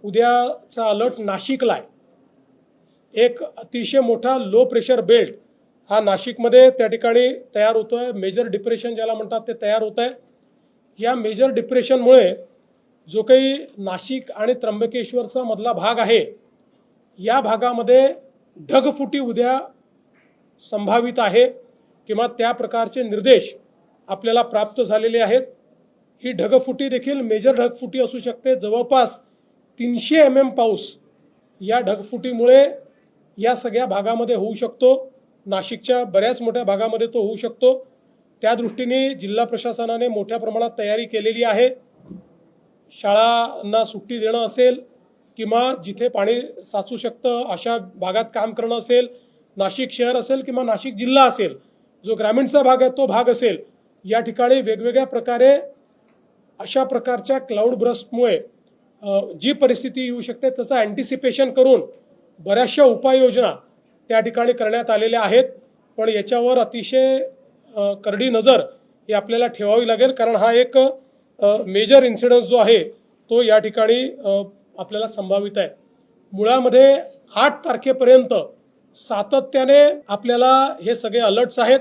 उद्याचा अलर्ट नाशिकला आहे। एक अतिशय मोठा लो प्रेशर बेल्ट हा नाशिकमध्ये त्या ठिकाणी तयार होतोय। मेजर डिप्रेशन ज्याला म्हणतात ते तयार होत आहे। या मेजर डिप्रेशनमुळे जो काही नाशिक आणि त्र्यंबकेश्वरचा मधला भाग आहे या भागामध्ये ढगफुटी उद्या संभावित आहे किंवा त्या प्रकारचे निर्देश आपल्याला प्राप्त झालेले आहेत। ही ढगफुटी देखील मेजर ढगफुटी असू शकते। जवळपास 300 mm पाऊस या ढगफुटीमुळे या सगळ्या भागामध्ये होऊ शकतो। नाशिकच्या बऱ्याच मोठ्या भागामध्ये तो होऊ शकतो। त्या दृष्टीने जिल्हा प्रशासनाने मोठ्या प्रमाणात तयारी केलेली आहे। शाळांना सुट्टी देणं असेल किंवा जिथे पाणी साचू शकतं अशा भागात काम करणं असेल, नाशिक शहर असेल किंवा नाशिक जिल्हा असेल, जो ग्रामीणचा भाग आहे तो भाग असेल, या ठिकाणी वेगवेगळ्या प्रकारे अशा प्रकारच्या क्लाउड ब्रस्टमुळे जी परिस्थिती येऊ शकते त्याचं अँटिसिपेशन करून बऱ्याचशा उपाययोजना त्या ठिकाणी करण्यात आलेल्या आहेत। पण याच्यावर अतिशय करडी नजर ही आपल्याला ठेवावी लागेल, कारण हा एक मेजर इन्सिडन्स जो आहे तो या ठिकाणी आपल्याला संभावित आहे। मुळामध्ये 8 तारखेपर्यंत सातत्याने आपल्याला हे सगळे अलर्ट्स आहेत।